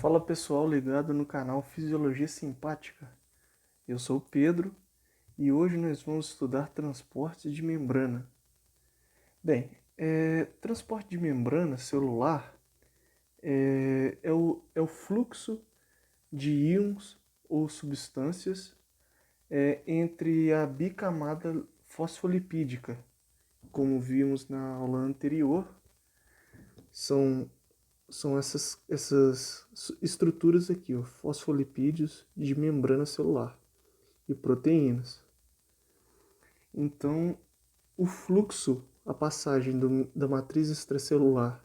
Fala pessoal ligado no canal Fisiologia Simpática. Eu sou o Pedro e hoje nós vamos estudar transporte de membrana. Bem, transporte de membrana celular é o fluxo de íons ou substâncias entre a bicamada fosfolipídica. Como vimos na aula anterior, são essas estruturas aqui, ó, fosfolipídios de membrana celular e proteínas. Então, o fluxo, a passagem da matriz extracelular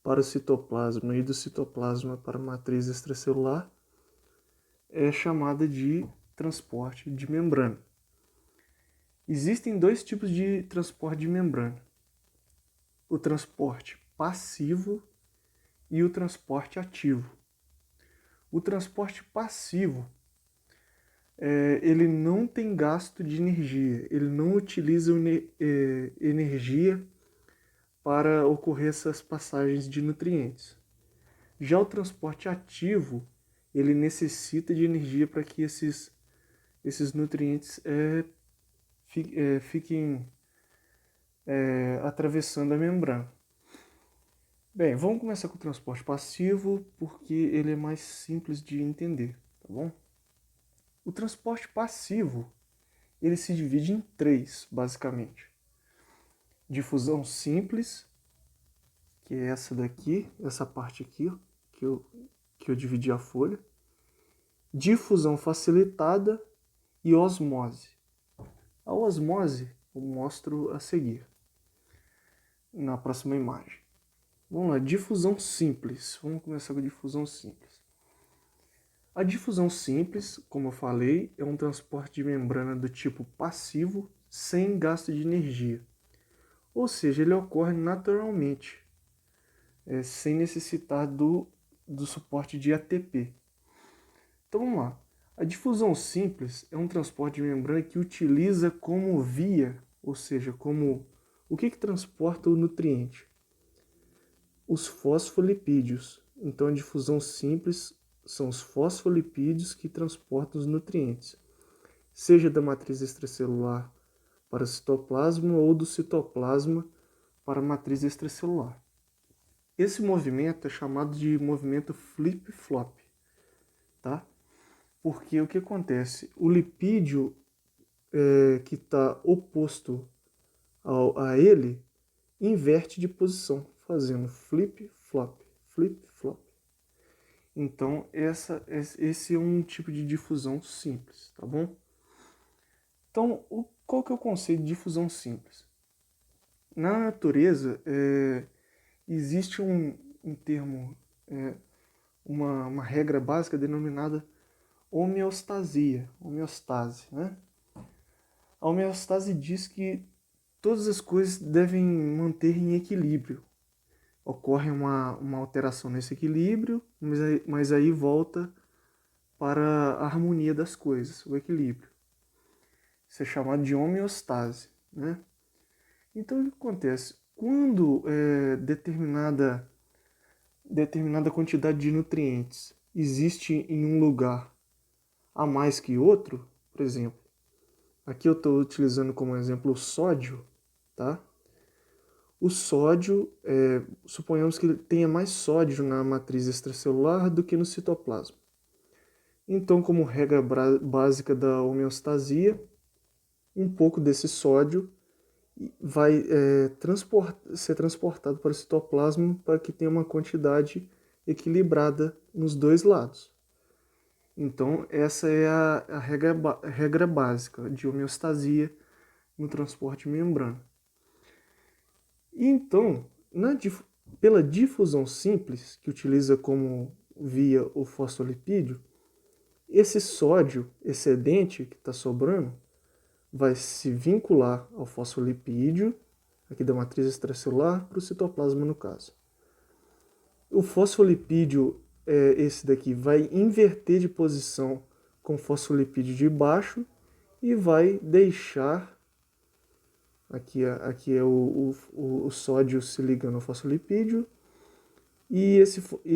para o citoplasma e do citoplasma para a matriz extracelular é chamada de transporte de membrana. Existem dois tipos de transporte de membrana: o transporte passivo e o transporte ativo. O transporte passivo ele não tem gasto de energia, ele não utiliza energia para ocorrer essas passagens de nutrientes. Já o transporte ativo, ele necessita de energia para que esses nutrientes fiquem atravessando a membrana. Bem, vamos começar com o transporte passivo, porque ele é mais simples de entender, tá bom? O transporte passivo, ele se divide em três, basicamente. Difusão simples, que é essa daqui, essa parte aqui, ó, que eu dividi a folha. Difusão facilitada e osmose. A osmose eu mostro a seguir, na próxima imagem. Vamos lá, difusão simples. Vamos começar com a difusão simples. A difusão simples, como eu falei, é um transporte de membrana do tipo passivo, sem gasto de energia. Ou seja, ele ocorre naturalmente, sem necessitar do suporte de ATP. Então vamos lá. A difusão simples é um transporte de membrana que utiliza como via, ou seja, como o que transporta o nutriente? Os fosfolipídios. Então a difusão simples são os fosfolipídios que transportam os nutrientes, seja da matriz extracelular para o citoplasma ou do citoplasma para a matriz extracelular. Esse movimento é chamado de movimento flip-flop, tá? Porque o que acontece? O lipídio que está oposto a ele inverte de posição, fazendo flip-flop, flip-flop. Então, esse é um tipo de difusão simples, tá bom? Então, qual que é o conceito de difusão simples? Na natureza, existe um termo, uma regra básica denominada homeostase, né? A homeostase diz que todas as coisas devem manter em equilíbrio. Ocorre uma alteração nesse equilíbrio, mas aí volta para a harmonia das coisas, o equilíbrio. Isso é chamado de homeostase, né? Então, o que acontece? Quando determinada quantidade de nutrientes existe em um lugar a mais que outro, por exemplo, aqui eu estou utilizando como exemplo o sódio, tá? O sódio, suponhamos que ele tenha mais sódio na matriz extracelular do que no citoplasma. Então, como regra básica da homeostasia, um pouco desse sódio vai ser transportado para o citoplasma para que tenha uma quantidade equilibrada nos dois lados. Então, essa é a regra básica de homeostasia no transporte de membrana. E então, pela difusão simples, que utiliza como via o fosfolipídio, esse sódio excedente que está sobrando vai se vincular ao fosfolipídio, aqui da matriz extracelular, para o citoplasma no caso. O fosfolipídio, esse daqui, vai inverter de posição com o fosfolipídio de baixo e vai deixar, aqui é o sódio se ligando ao fosfolipídio, e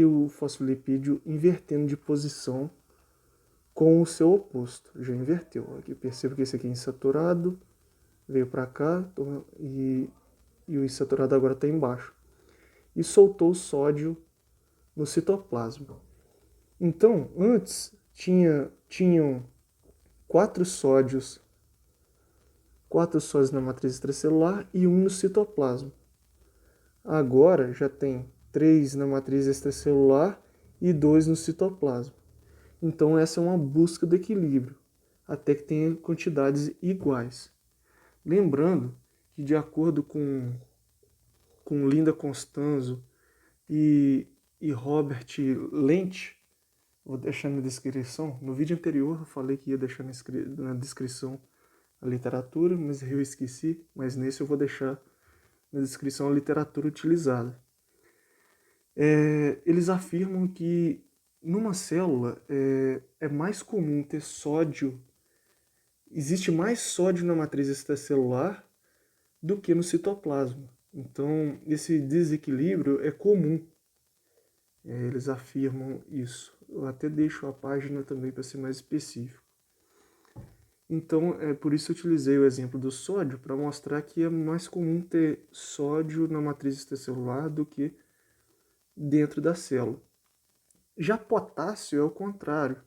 o fosfolipídio invertendo de posição com o seu oposto. Já inverteu. Aqui perceba que esse aqui é insaturado, veio para cá e o insaturado agora está embaixo. E soltou o sódio no citoplasma. Então, antes tinham 4 sódios na matriz extracelular e 1 no citoplasma. Agora já tem 3 na matriz extracelular e 2 no citoplasma. Então essa é uma busca do equilíbrio, até que tenha quantidades iguais. Lembrando que de acordo com Linda Constanzo e Robert Lent, vou deixar na descrição, no vídeo anterior eu falei que ia deixar na descrição a literatura, mas eu esqueci, mas nesse eu vou deixar na descrição a literatura utilizada. Eles afirmam que numa célula é mais comum ter sódio, existe mais sódio na matriz extracelular do que no citoplasma. Então, esse desequilíbrio é comum. Eles afirmam isso. Eu até deixo a página também para ser mais específico. Então, por isso eu utilizei o exemplo do sódio para mostrar que é mais comum ter sódio na matriz extracelular do que dentro da célula. Já potássio é o contrário.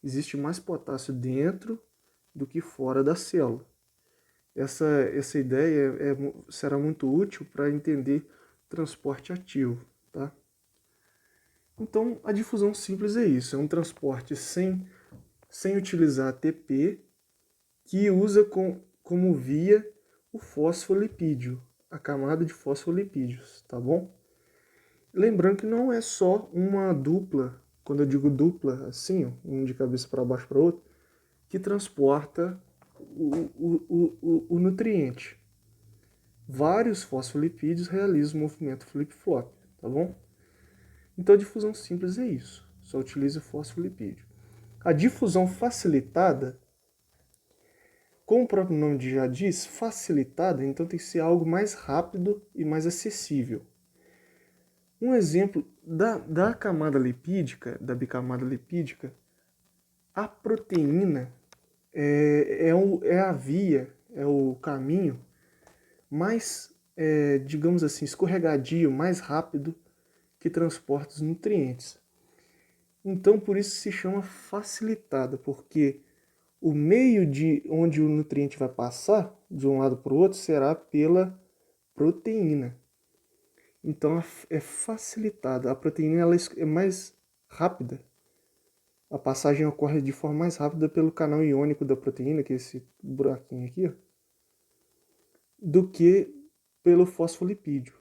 Existe mais potássio dentro do que fora da célula. Essa ideia será muito útil para entender transporte ativo, tá? Então, a difusão simples é isso. É um transporte sem utilizar ATP, que usa como via o fosfolipídio, a camada de fosfolipídios, tá bom? Lembrando que não é só uma dupla, quando eu digo dupla, assim, um de cabeça para baixo para outro, que transporta o nutriente. Vários fosfolipídios realizam o movimento flip-flop, tá bom? Então a difusão simples é isso, só utiliza o fosfolipídio. A difusão facilitada, como o próprio nome já diz, facilitada, então tem que ser algo mais rápido e mais acessível. Um exemplo da camada lipídica, da bicamada lipídica, a proteína é a via, é o caminho mais, digamos assim, escorregadio, mais rápido que transporta os nutrientes. Então, por isso se chama facilitada, porque o meio de onde o nutriente vai passar de um lado para o outro será pela proteína. Então é facilitada. A proteína ela é mais rápida. A passagem ocorre de forma mais rápida pelo canal iônico da proteína, que é esse buraquinho aqui, ó, do que pelo fosfolipídio.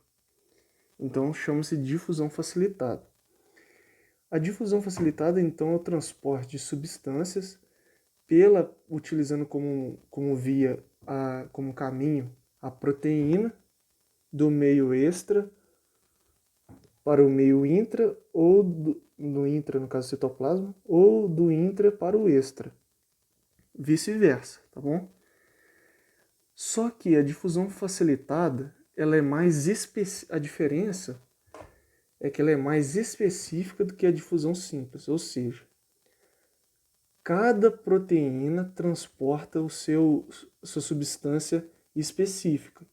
Então chama-se difusão facilitada. A difusão facilitada, então, é o transporte de substâncias utilizando como via, como caminho, a proteína do meio extra para o meio intra, ou no intra, no caso citoplasma, ou do intra para o extra. Vice-versa, tá bom? Só que a difusão facilitada, ela é mais a diferença é que ela é mais específica do que a difusão simples, ou seja, cada proteína transporta sua substância específica.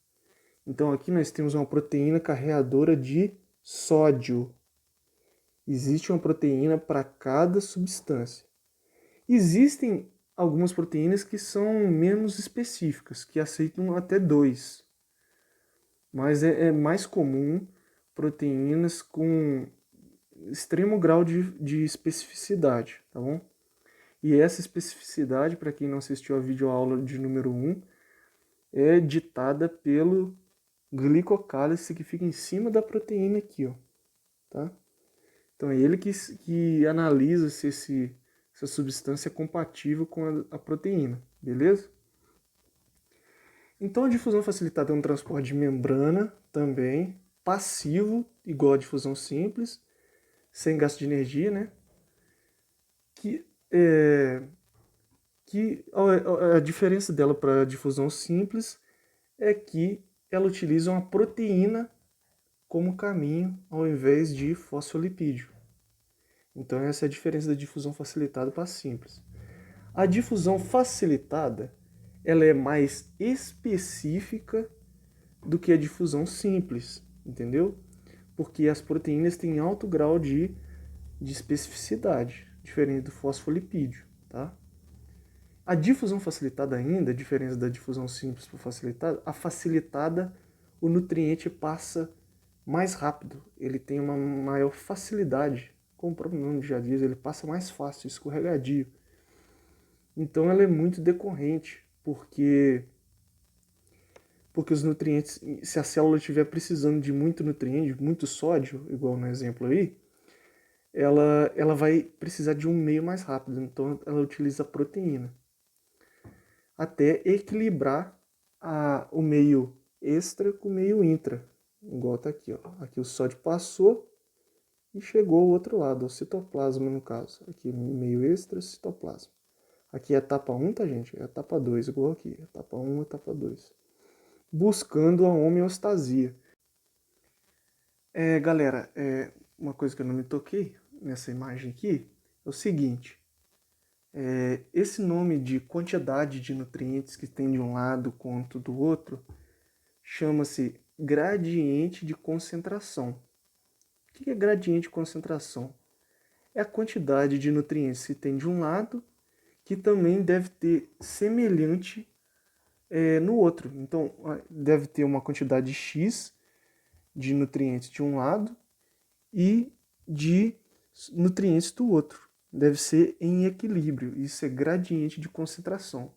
Então aqui nós temos uma proteína carreadora de sódio. Existe uma proteína para cada substância. Existem algumas proteínas que são menos específicas, que aceitam até 2. Mas é mais comum proteínas com extremo grau de especificidade, tá bom? E essa especificidade, para quem não assistiu a videoaula de número 1, é ditada pelo glicocálice que fica em cima da proteína aqui, ó, tá? Então é ele que analisa se essa substância é compatível com a proteína, beleza? Então a difusão facilitada é um transporte de membrana também, passivo, igual a difusão simples, sem gasto de energia, né? Que a diferença dela para a difusão simples é que ela utiliza uma proteína como caminho ao invés de fosfolipídio. Então essa é a diferença da difusão facilitada para simples. A difusão facilitada, ela é mais específica do que a difusão simples, entendeu? Porque as proteínas têm alto grau de especificidade, diferente do fosfolipídio, tá? A difusão facilitada ainda, a diferença da difusão simples para facilitada, a facilitada, o nutriente passa mais rápido, ele tem uma maior facilidade, como o próprio nome já diz, ele passa mais fácil, escorregadio. Então ela é muito decorrente, porque os nutrientes, se a célula estiver precisando de muito nutriente, muito sódio, igual no exemplo aí, ela vai precisar de um meio mais rápido, então ela utiliza a proteína até equilibrar o meio extra com o meio intra, igual tá aqui, ó. Aqui o sódio passou e chegou ao outro lado, o citoplasma no caso. Aqui meio extra, citoplasma. Aqui é a etapa 1, tá, gente? É a etapa 2, igual aqui. Etapa 1, etapa 2. Buscando a homeostasia. Galera, uma coisa que eu não me toquei nessa imagem aqui é o seguinte. Esse nome de quantidade de nutrientes que tem de um lado quanto do outro chama-se gradiente de concentração. O que é gradiente de concentração? É a quantidade de nutrientes que tem de um lado que também deve ter semelhante no outro. Então, deve ter uma quantidade X de nutrientes de um lado e de nutrientes do outro. Deve ser em equilíbrio. Isso é gradiente de concentração.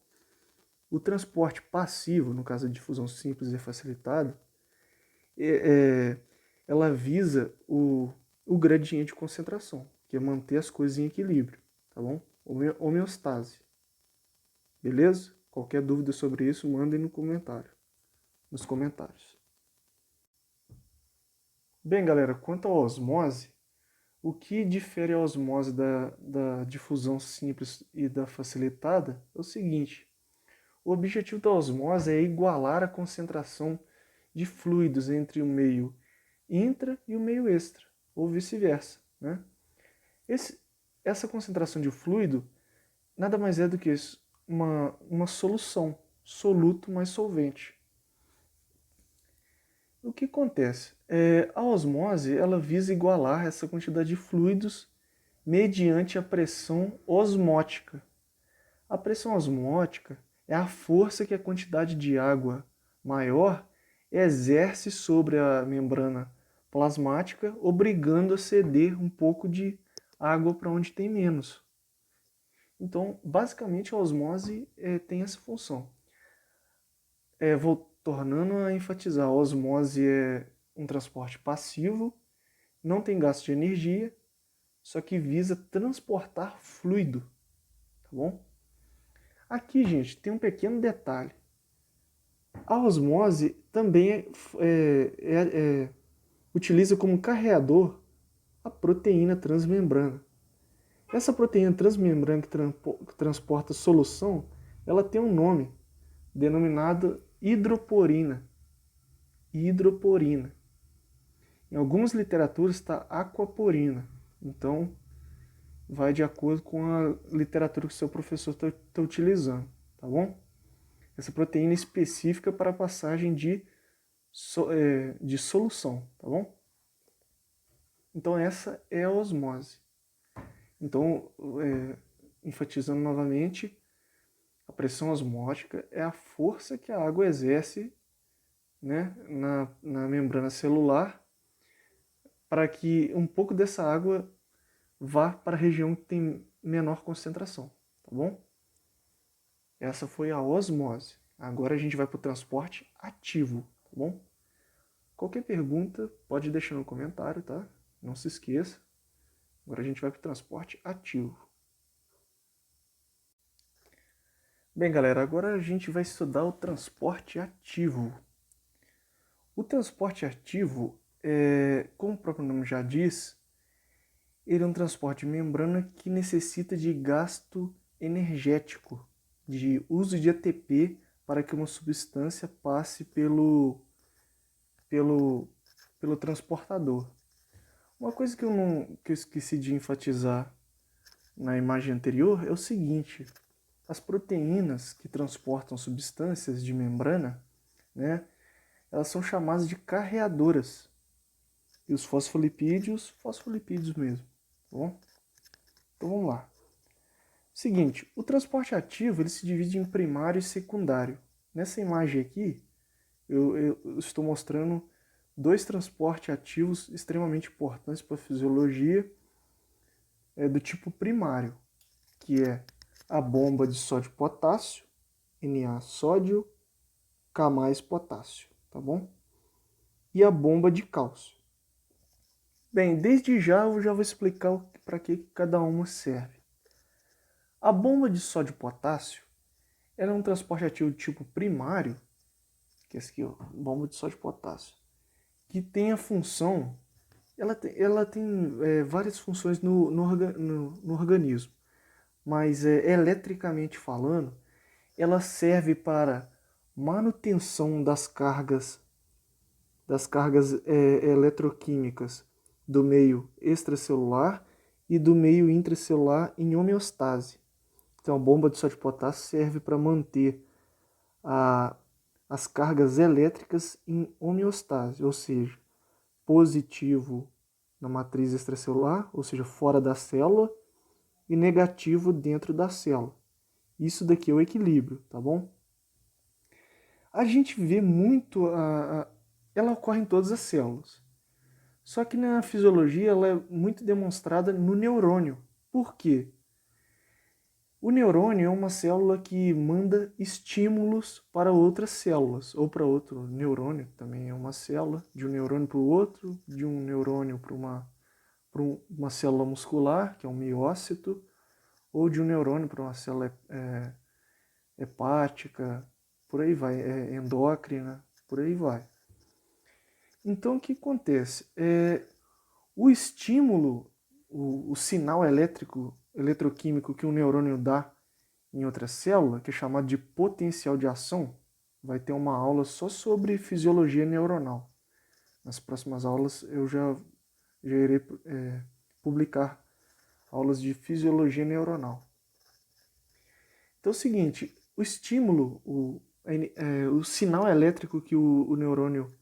O transporte passivo, no caso da difusão simples e facilitada, ela visa o gradiente de concentração, que é manter as coisas em equilíbrio, tá bom? Homeostase. Beleza? Qualquer dúvida sobre isso, mandem nos comentários. Bem, galera, quanto à osmose, o que difere a osmose da difusão simples e da facilitada é o seguinte: o objetivo da osmose é igualar a concentração de fluidos entre o meio intra e o meio extra, ou vice-versa, né? Essa concentração de fluido nada mais é do que uma solução, soluto mais solvente. O que acontece? A osmose ela visa igualar essa quantidade de fluidos mediante a pressão osmótica. A pressão osmótica é a força que a quantidade de água maior exerce sobre a membrana plasmática, obrigando a ceder um pouco de água para onde tem menos. Então, basicamente, a osmose tem essa função. Vou tornando a enfatizar, a osmose é um transporte passivo, não tem gasto de energia, só que visa transportar fluido, tá bom? Aqui, gente, tem um pequeno detalhe. A osmose também utiliza como carreador a proteína transmembrana. Essa proteína transmembrana que transporta solução, ela tem um nome denominado hidroporina. Hidroporina. Em algumas literaturas está aquaporina. Então, vai de acordo com a literatura que o seu professor está utilizando, tá bom? Essa proteína é específica para a passagem de solução, tá bom? Então essa é a osmose. Então, enfatizando novamente, a pressão osmótica é a força que a água exerce, né, na membrana celular para que um pouco dessa água vá para a região que tem menor concentração, tá bom? Essa foi a osmose. Agora a gente vai para o transporte ativo, tá bom? Qualquer pergunta pode deixar no comentário, tá? Não se esqueça. Agora a gente vai para o transporte ativo. Bem, galera, agora a gente vai estudar o transporte ativo. O transporte ativo, como o próprio nome já diz, ele é um transporte de membrana que necessita de gasto energético, de uso de ATP para que uma substância passe pelo pelo transportador. Uma coisa que eu esqueci de enfatizar na imagem anterior é o seguinte: as proteínas que transportam substâncias de membrana, né, elas são chamadas de carreadoras. E os fosfolipídios mesmo, tá bom? Então vamos lá. Seguinte, o transporte ativo ele se divide em primário e secundário. Nessa imagem aqui, eu estou mostrando dois transportes ativos extremamente importantes para a fisiologia do tipo primário, que é a bomba de sódio-potássio, Na sódio, K mais potássio, tá bom? E a bomba de cálcio. Bem, desde já eu já vou explicar para que cada uma serve. A bomba de sódio-potássio ela é um transporte ativo de tipo primário, que é esse aqui, ó, bomba de sódio-potássio, que tem a função, ela tem várias funções no organismo, mas eletricamente falando, ela serve para manutenção das cargas eletroquímicas do meio extracelular e do meio intracelular em homeostase. Então a bomba de sódio potássio serve para manter as cargas elétricas em homeostase, ou seja, positivo na matriz extracelular, ou seja, fora da célula, e negativo dentro da célula. Isso daqui é o equilíbrio, tá bom? A gente vê muito, ela ocorre em todas as células. Só que na fisiologia ela é muito demonstrada no neurônio. Por quê? O neurônio é uma célula que manda estímulos para outras células, ou para outro neurônio, que também é uma célula, de um neurônio para o outro, de um neurônio para uma célula muscular, que é um miócito, ou de um neurônio para uma célula hepática, por aí vai, endócrina, por aí vai. Então o que acontece? O estímulo, o sinal eletroquímico que um neurônio dá em outra célula, que é chamado de potencial de ação, vai ter uma aula só sobre fisiologia neuronal. Nas próximas aulas eu já irei publicar aulas de fisiologia neuronal. Então é o seguinte, o estímulo, o sinal elétrico que o neurônio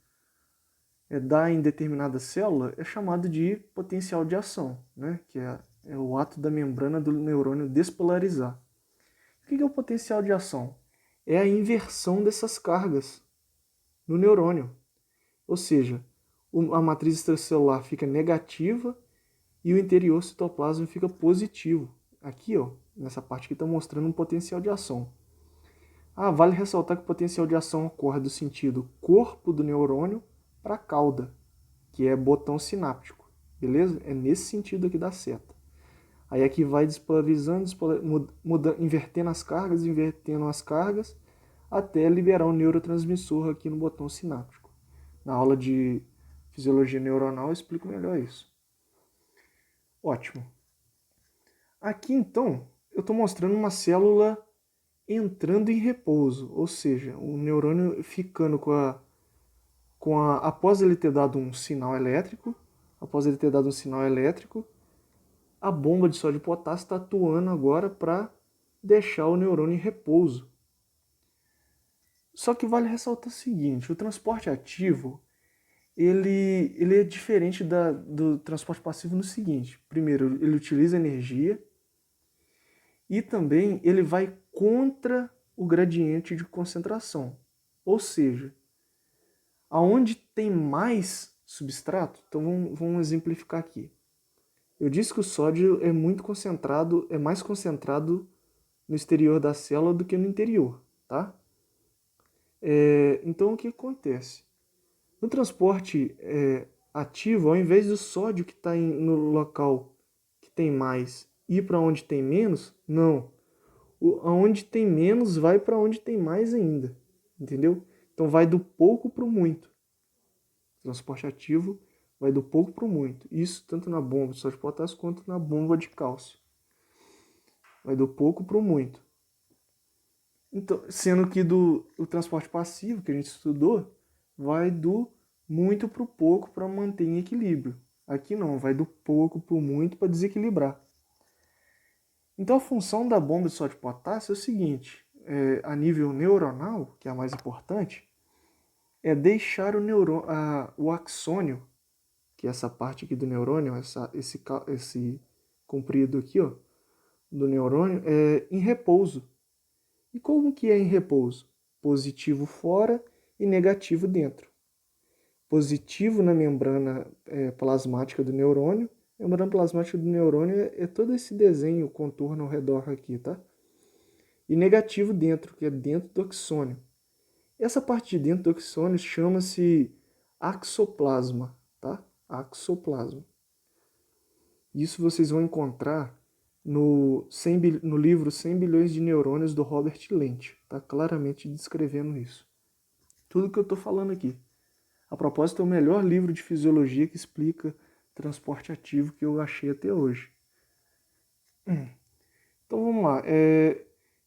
dá em determinada célula é chamado de potencial de ação, né? Que é o ato da membrana do neurônio despolarizar. O que é o potencial de ação? É a inversão dessas cargas no neurônio. Ou seja, a matriz extracelular fica negativa e o interior citoplasma fica positivo. Aqui, ó, nessa parte aqui está mostrando um potencial de ação. Vale ressaltar que o potencial de ação ocorre do sentido corpo do neurônio para a cauda, que é botão sináptico, beleza? É nesse sentido aqui da seta. Aí aqui vai despolarizando, invertendo as cargas, até liberar um neurotransmissor aqui no botão sináptico. Na aula de fisiologia neuronal eu explico melhor isso. Ótimo. Aqui então eu estou mostrando uma célula entrando em repouso, ou seja, o neurônio ficando após ele ter dado um sinal elétrico, a bomba de sódio e potássio está atuando agora para deixar o neurônio em repouso. Só que vale ressaltar o seguinte, o transporte ativo ele é diferente do transporte passivo no seguinte: primeiro, ele utiliza energia e também ele vai contra o gradiente de concentração. Ou seja, aonde tem mais substrato, então vamos exemplificar aqui. Eu disse que o sódio é mais concentrado no exterior da célula do que no interior, tá? Então o que acontece? No transporte ativo, ao invés do sódio que está no local que tem mais ir para onde tem menos, não. Aonde tem menos vai para onde tem mais ainda, entendeu? Então vai do pouco para o muito. O transporte ativo vai do pouco para o muito. Isso tanto na bomba de sódio de potássio quanto na bomba de cálcio. Vai do pouco para o muito. Então, sendo que o transporte passivo que a gente estudou vai do muito para o pouco para manter em equilíbrio. Aqui não, vai do pouco para o muito para desequilibrar. Então a função da bomba de sódio e potássio é o seguinte, a nível neuronal, que é a mais importante, é deixar o axônio, que é essa parte aqui do neurônio, esse comprido aqui, ó, do neurônio, em repouso. E como que é em repouso? Positivo fora e negativo dentro. Positivo na membrana plasmática do neurônio. A membrana plasmática do neurônio é todo esse desenho, contorno ao redor aqui, tá? E negativo dentro, que é dentro do axônio. Essa parte de dentro do axônio chama-se axoplasma, tá? Axoplasma. Isso vocês vão encontrar no livro 100 bilhões de neurônios do Robert Lent. Tá claramente descrevendo isso. Tudo que eu estou falando aqui. A propósito, é o melhor livro de fisiologia que explica transporte ativo que eu achei até hoje. Então vamos lá.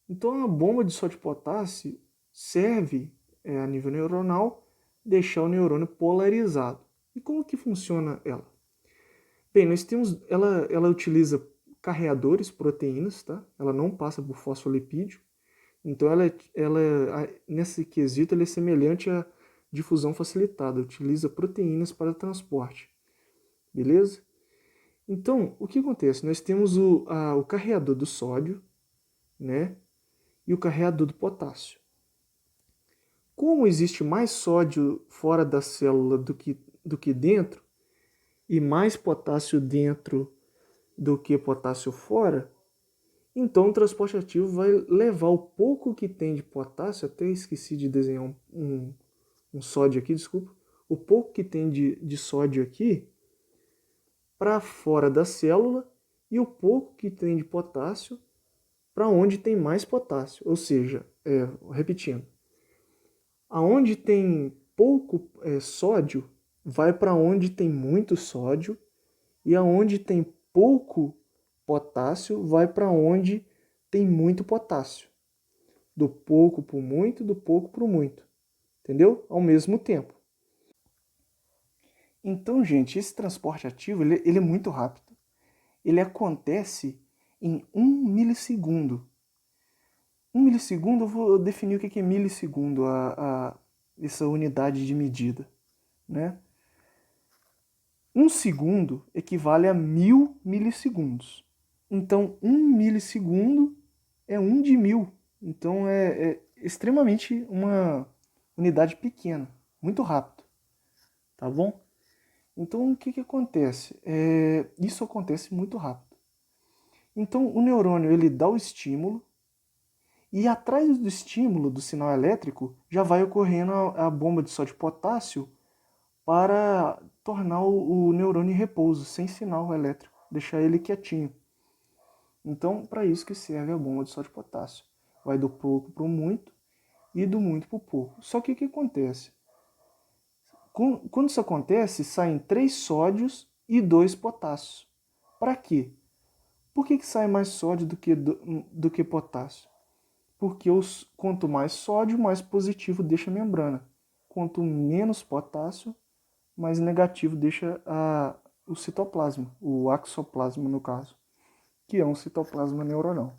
Então a bomba de sódio e potássio serve a nível neuronal deixar o neurônio polarizado. E como que funciona ela? Bem, ela utiliza carreadores, proteínas, tá? Ela não passa por fosfolipídio. Então nesse quesito ela é semelhante à difusão facilitada, utiliza proteínas para transporte. Beleza? Então, o que acontece? Nós temos o carreador do sódio, né? E o carreador do potássio. Como existe mais sódio fora da célula do que dentro, e mais potássio dentro do que potássio fora, então o transporte ativo vai levar o pouco que tem de potássio, até esqueci de desenhar um sódio aqui, desculpa, o pouco que tem de sódio aqui para fora da célula e o pouco que tem de potássio para onde tem mais potássio. Ou seja, repetindo, aonde tem pouco sódio vai para onde tem muito sódio e aonde tem pouco potássio vai para onde tem muito potássio. Do pouco para o muito, do pouco para o muito. Entendeu? Ao mesmo tempo. Então, gente, esse transporte ativo ele é muito rápido. Ele acontece em 1 milissegundo. 1 milissegundo, eu vou definir o que é milissegundo, essa unidade de medida. Né? 1 segundo equivale a 1000 milissegundos. Então, 1 milissegundo é 1 de 1000. Então, é extremamente uma unidade pequena, muito rápido. Tá bom? Então, o que acontece? Isso acontece muito rápido. Então, o neurônio ele dá o estímulo e atrás do estímulo do sinal elétrico já vai ocorrendo a bomba de sódio e potássio para tornar o neurônio em repouso, sem sinal elétrico, deixar ele quietinho. Então, para isso que serve a bomba de sódio e potássio. Vai do pouco para o muito e do muito para o pouco. Só que o que acontece? Quando isso acontece, saem 3 sódios e 2 potássios. Para quê? Por que sai mais sódio do que potássio? Porque quanto mais sódio, mais positivo deixa a membrana. Quanto menos potássio, mais negativo deixa o citoplasma, o axoplasma no caso, que é um citoplasma neuronal.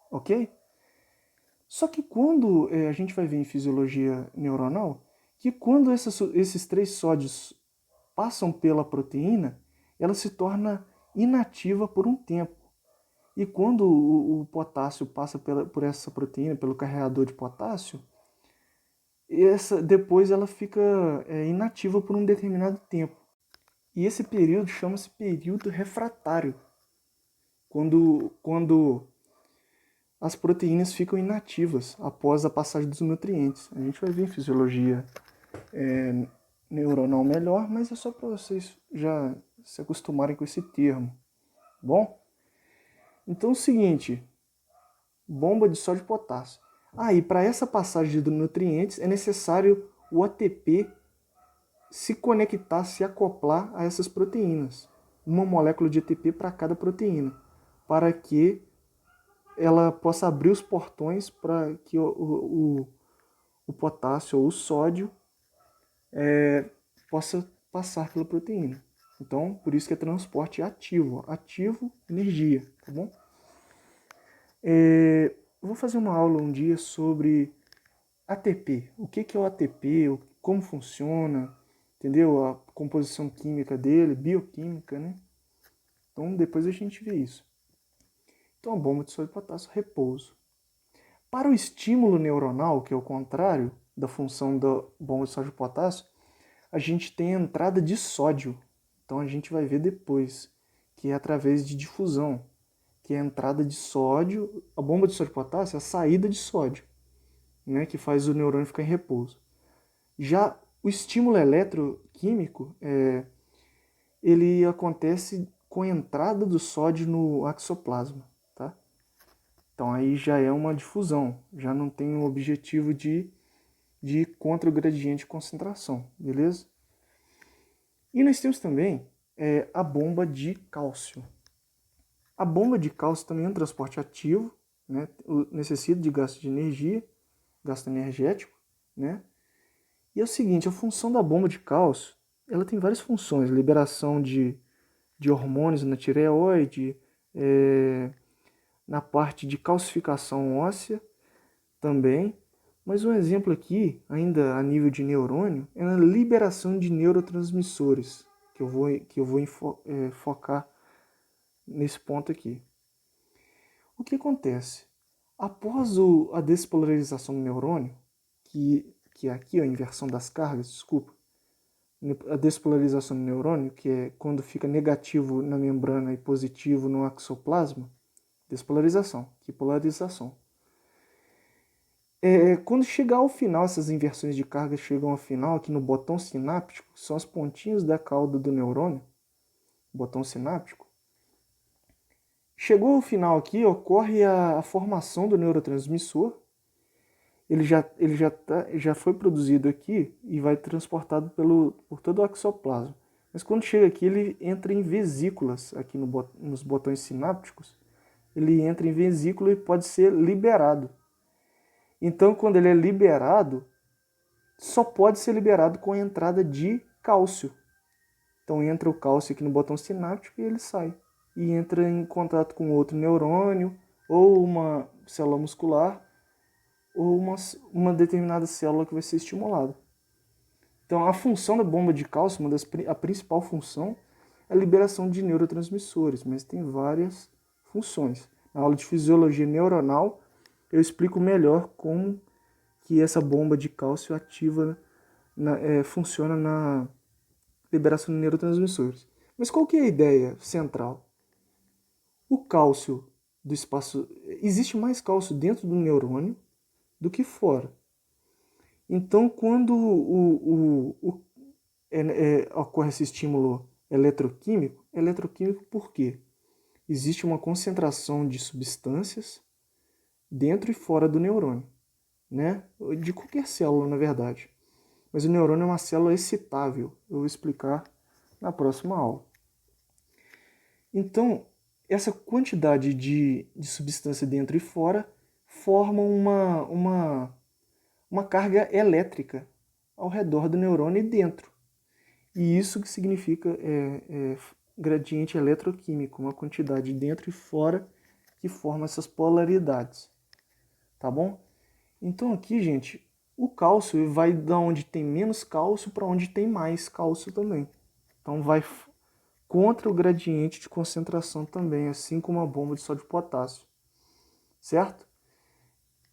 Ok? Só que quando a gente vai ver em fisiologia neuronal, que quando esses 3 sódios passam pela proteína, ela se torna inativa por um tempo. E quando o potássio passa por essa proteína, pelo carreador de potássio, depois ela fica inativa por um determinado tempo. E esse período chama-se período refratário, quando as proteínas ficam inativas após a passagem dos nutrientes. A gente vai ver em fisiologia neuronal melhor, mas é só para vocês já se acostumarem com esse termo. Bom? Então é o seguinte, bomba de sódio e potássio. E para essa passagem de nutrientes é necessário o ATP se conectar, se acoplar a essas proteínas. Uma molécula de ATP para cada proteína, para que ela possa abrir os portões para que o potássio ou o sódio possa passar pela proteína. Então, por isso que é transporte ativo. Ativo, energia, tá bom? Eu vou fazer uma aula um dia sobre ATP. O que é o ATP, como funciona, entendeu? A composição química dele, bioquímica, né? Então, depois a gente vê isso. Então, a bomba de sódio e potássio, repouso. Para o estímulo neuronal, que é o contrário da função da bomba de sódio e potássio, a gente tem a entrada de sódio. Então, a gente vai ver depois, que é através de difusão, que é a entrada de sódio. A bomba de sódio e potássio é a saída de sódio, né, que faz o neurônio ficar em repouso. Já o estímulo eletroquímico, ele acontece com a entrada do sódio no axoplasma, tá? Então aí já é uma difusão, já não tem o objetivo de ir contra o gradiente de concentração, beleza? E nós temos também a bomba de cálcio. A bomba de cálcio também é um transporte ativo, né? Necessita de gasto de energia, gasto energético, né? E é o seguinte, a função da bomba de cálcio, ela tem várias funções, liberação de hormônios na tireoide, na parte de calcificação óssea também, mas um exemplo aqui, ainda a nível de neurônio, é a liberação de neurotransmissores, que eu vou focar nesse ponto aqui. O que acontece? Após a despolarização do neurônio, que é aqui a inversão das cargas, desculpa, a despolarização do neurônio, que é quando fica negativo na membrana e positivo no axoplasma, despolarização, que polarização. Quando chegar ao final, essas inversões de carga chegam ao final, aqui no botão sináptico, são as pontinhas da cauda do neurônio, botão sináptico. Chegou ao final aqui, ocorre a formação do neurotransmissor. Ele já foi produzido aqui e vai transportado por todo o axoplasma. Mas quando chega aqui, ele entra em vesículas, aqui nos botões sinápticos. Ele entra em vesícula e pode ser liberado. Então, quando ele é liberado, só pode ser liberado com a entrada de cálcio. Então, entra o cálcio aqui no botão sináptico e ele sai. E entra em contato com outro neurônio, ou uma célula muscular, ou uma determinada célula que vai ser estimulada. Então, a função da bomba de cálcio, a principal função, é a liberação de neurotransmissores, mas tem várias funções. Na aula de fisiologia neuronal, eu explico melhor como que essa bomba de cálcio ativa, funciona na liberação de neurotransmissores. Mas qual que é a ideia central? O cálcio do espaço... Existe mais cálcio dentro do neurônio do que fora. Então, quando ocorre esse estímulo eletroquímico por quê? Existe uma concentração de substâncias dentro e fora do neurônio, né? De qualquer célula, na verdade. Mas o neurônio é uma célula excitável. Eu vou explicar na próxima aula. Então, essa quantidade de substância dentro e fora forma uma carga elétrica ao redor do neurônio e dentro. E isso que significa gradiente eletroquímico, uma quantidade dentro e fora que forma essas polaridades. Tá bom? Então aqui, gente, o cálcio vai da onde tem menos cálcio para onde tem mais cálcio também. Então vai contra o gradiente de concentração também, assim como a bomba de sódio e potássio. Certo?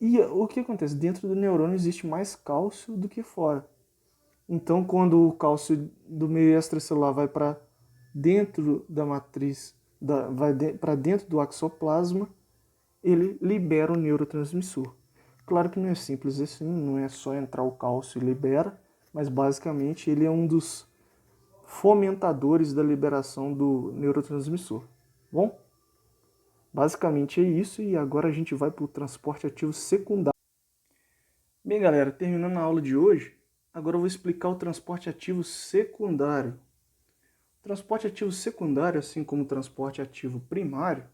E o que acontece? Dentro do neurônio existe mais cálcio do que fora. Então, quando o cálcio do meio extracelular vai para dentro da matriz, vai para dentro do axoplasma, ele libera o neurotransmissor. Claro que não é simples assim, não é só entrar o cálcio e libera, mas basicamente ele é um dos fomentadores da liberação do neurotransmissor. Bom, basicamente é isso e agora a gente vai para o transporte ativo secundário. Bem, galera, terminando a aula de hoje, agora eu vou explicar o transporte ativo secundário. O transporte ativo secundário, assim como o transporte ativo primário,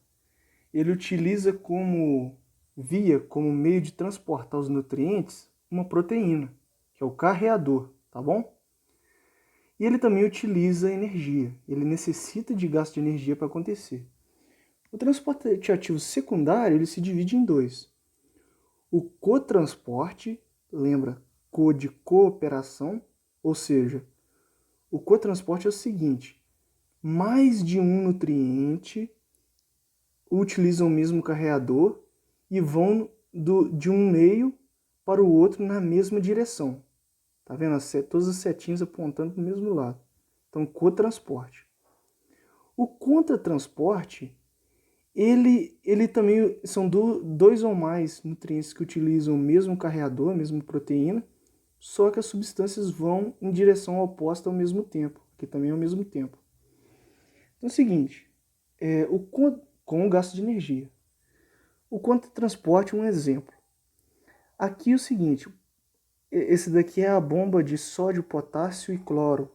ele utiliza como meio de transportar os nutrientes, uma proteína, que é o carreador, tá bom? E ele também utiliza energia, ele necessita de gasto de energia para acontecer. O transporte ativo secundário ele se divide em dois. O cotransporte, lembra, co de cooperação, ou seja, o cotransporte é o seguinte, mais de um nutriente utilizam o mesmo carreador e vão de um meio para o outro na mesma direção. Tá vendo? Todas as setinhas apontando para o mesmo lado. Então, cotransporte. O contratransporte, ele também são dois ou mais nutrientes que utilizam o mesmo carreador, a mesma proteína, só que as substâncias vão em direção oposta ao mesmo tempo, que também é ao mesmo tempo. Então é o seguinte, com o gasto de energia. O contratransporte é um exemplo. Aqui é o seguinte, esse daqui é a bomba de sódio, potássio e cloro.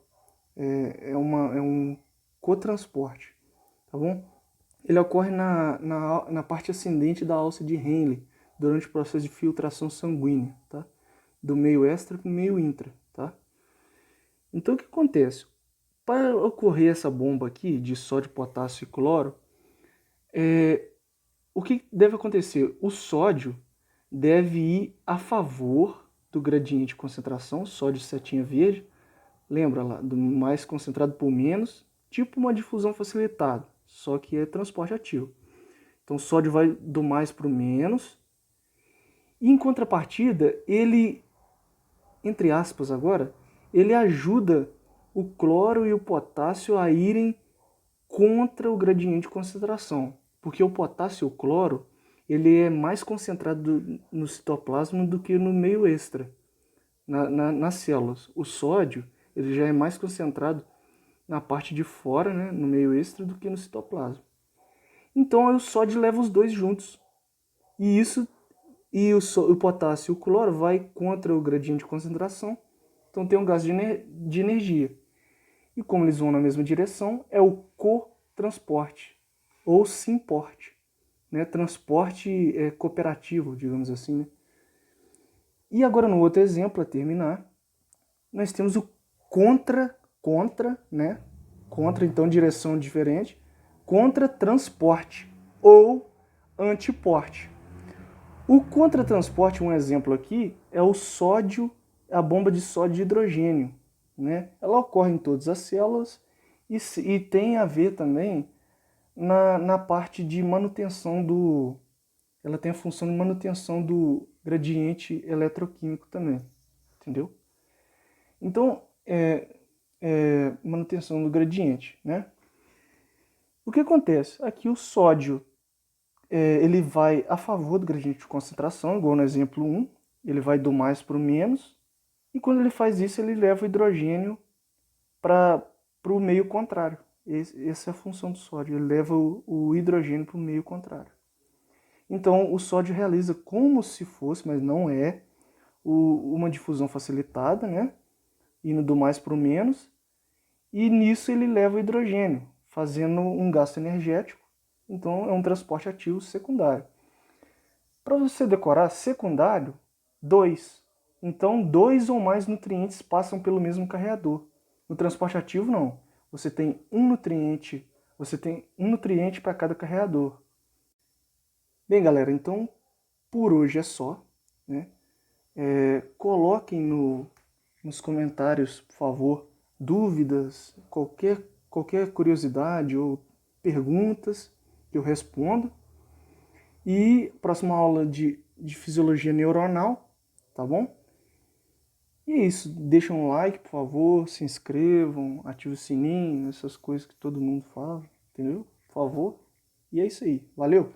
É um cotransporte, tá bom? Ele ocorre na parte ascendente da alça de Henle, durante o processo de filtração sanguínea, tá? Do meio extra para o meio intra, tá? Então o que acontece? Para ocorrer essa bomba aqui de sódio, potássio e cloro, o que deve acontecer? O sódio deve ir a favor do gradiente de concentração, sódio setinha verde, lembra lá, do mais concentrado por menos, tipo uma difusão facilitada, só que é transporte ativo. Então o sódio vai do mais para o menos, e em contrapartida, ele, entre aspas agora, ele ajuda o cloro e o potássio a irem contra o gradiente de concentração, porque o potássio e o cloro, ele é mais concentrado no citoplasma do que no meio extra, nas células. O sódio, ele já é mais concentrado na parte de fora, né, no meio extra, do que no citoplasma. Então o sódio leva os dois juntos. E o potássio e o cloro vai contra o gradiente de concentração, então tem um gasto de energia. E como eles vão na mesma direção, é o cotransporte, ou simporte, né? Transporte cooperativo, digamos assim. Né? E agora no outro exemplo, a terminar, nós temos o contra, né? Contra, então, direção diferente, contratransporte, ou antiporte. O contratransporte, um exemplo aqui, é o sódio, a bomba de sódio de hidrogênio. Né? Ela ocorre em todas as células e tem a ver também na parte de manutenção do... Ela tem a função de manutenção do gradiente eletroquímico também, entendeu? Então, manutenção do gradiente, né? O que acontece? Aqui o sódio, ele vai a favor do gradiente de concentração, igual no exemplo 1, ele vai do mais para o menos, e quando ele faz isso, ele leva o hidrogênio para o meio contrário. Essa é a função do sódio, ele leva o hidrogênio para o meio contrário. Então, o sódio realiza como se fosse, mas não é, uma difusão facilitada, né? Indo do mais para o menos, e nisso ele leva o hidrogênio, fazendo um gasto energético, então é um transporte ativo secundário. Para você decorar, secundário, 2. Então, 2 ou mais nutrientes passam pelo mesmo carreador. No transporte ativo, não. Você tem um nutriente para cada carreador. Bem, galera, então por hoje é só. Né? Coloquem nos comentários, por favor, dúvidas, qualquer curiosidade ou perguntas que eu respondo. E próxima aula de fisiologia neuronal, tá bom? E é isso, deixem um like, por favor, se inscrevam, ativem o sininho, essas coisas que todo mundo fala, entendeu? Por favor. E é isso aí, valeu!